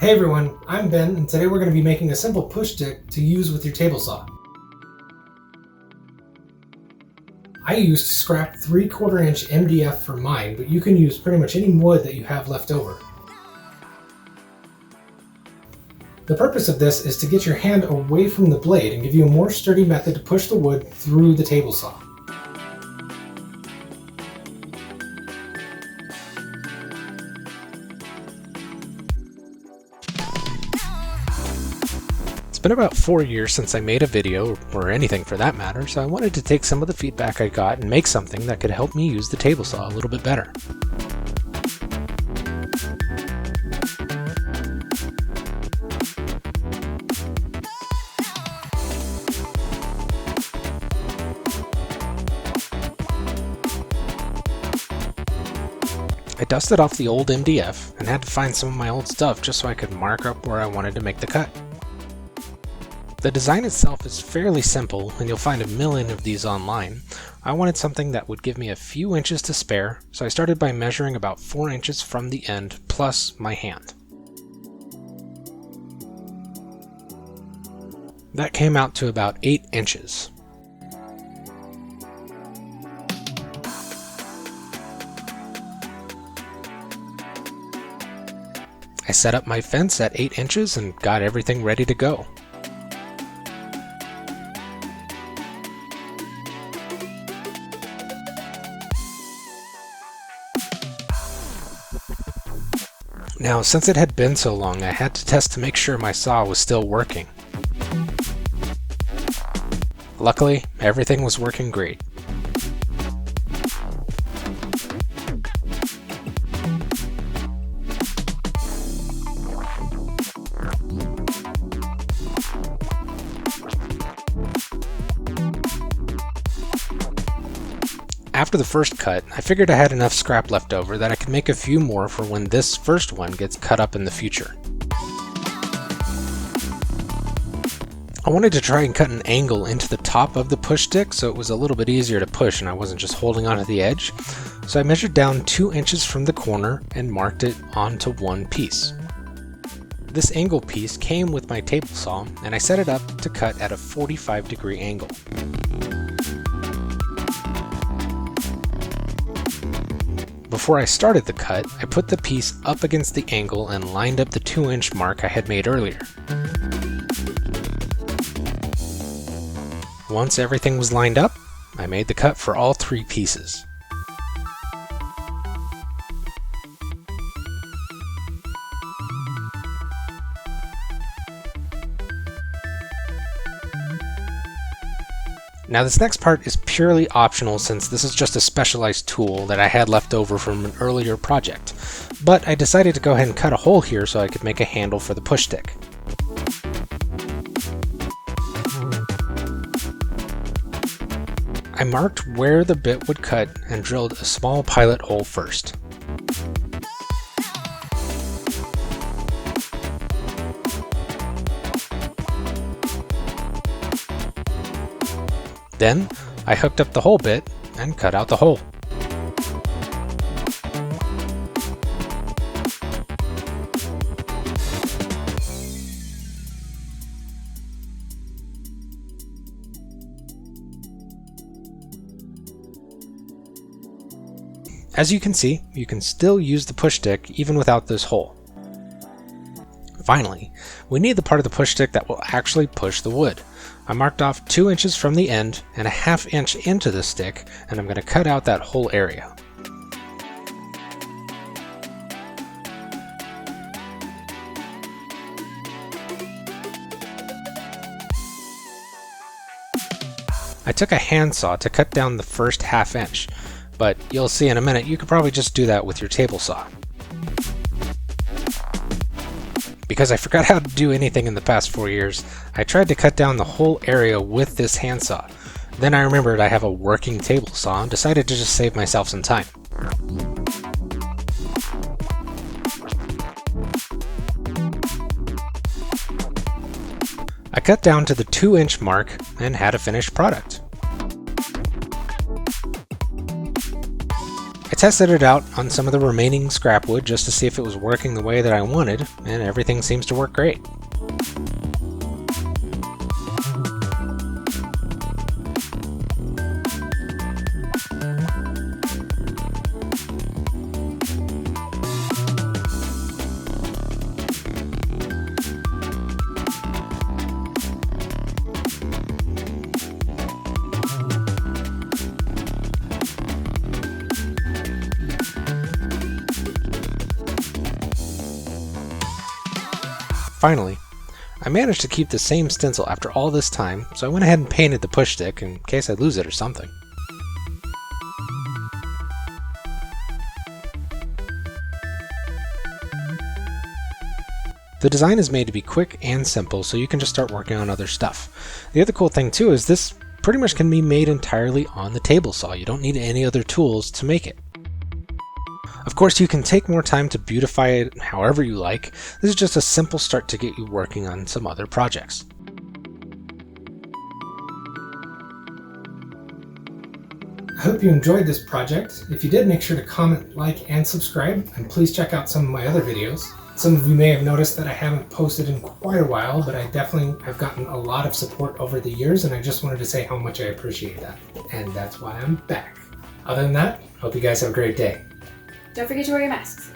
Hey everyone, I'm Ben, and today we're going to be making a simple push stick to use with your table saw. I used scrap 3/4 inch MDF for mine, but you can use pretty much any wood that you have left over. The purpose of this is to get your hand away from the blade and give you a more sturdy method to push the wood through the table saw. It's been about 4 years since I made a video, or anything for that matter, so I wanted to take some of the feedback I got and make something that could help me use the table saw a little bit better. I dusted off the old MDF and had to find some of my old stuff just so I could mark up where I wanted to make the cut. The design itself is fairly simple, and you'll find a million of these online. I wanted something that would give me a few inches to spare, so I started by measuring about 4 inches from the end plus my hand. That came out to about 8 inches. I set up my fence at 8 inches and got everything ready to go. Now, since it had been so long, I had to test to make sure my saw was still working. Luckily, everything was working great. After the first cut, I figured I had enough scrap left over that I could make a few more for when this first one gets cut up in the future. I wanted to try and cut an angle into the top of the push stick so it was a little bit easier to push and I wasn't just holding onto the edge. So I measured down 2 inches from the corner and marked it onto one piece. This angle piece came with my table saw, and I set it up to cut at a 45-degree angle. Before I started the cut, I put the piece up against the angle and lined up the 2-inch mark I had made earlier. Once everything was lined up, I made the cut for all 3 pieces. Now this next part is purely optional since this is just a specialized tool that I had left over from an earlier project, but I decided to go ahead and cut a hole here so I could make a handle for the push stick. I marked where the bit would cut and drilled a small pilot hole first. Then, I hooked up the whole bit and cut out the hole. As you can see, you can still use the push stick even without this hole. Finally, we need the part of the push stick that will actually push the wood. I marked off 2 inches from the end and a 1/2 inch into the stick, and I'm going to cut out that whole area. I took a handsaw to cut down the first 1/2 inch, but you'll see in a minute you could probably just do that with your table saw. Because I forgot how to do anything in the past 4 years, I tried to cut down the whole area with this handsaw. Then I remembered I have a working table saw and decided to just save myself some time. I cut down to the 2-inch mark and had a finished product. I tested it out on some of the remaining scrap wood just to see if it was working the way that I wanted, and everything seems to work great. Finally, I managed to keep the same stencil after all this time, so I went ahead and painted the push stick in case I lose it or something. The design is made to be quick and simple, so you can just start working on other stuff. The other cool thing too is this pretty much can be made entirely on the table saw. You don't need any other tools to make it. Of course, you can take more time to beautify it however you like. This is just a simple start to get you working on some other projects. I hope you enjoyed this project. If you did, make sure to comment, like, and subscribe, and please check out some of my other videos. Some of you may have noticed that I haven't posted in quite a while, but I definitely have gotten a lot of support over the years, and I just wanted to say how much I appreciate that. And that's why I'm back. Other than that, hope you guys have a great day. Don't forget to wear your masks.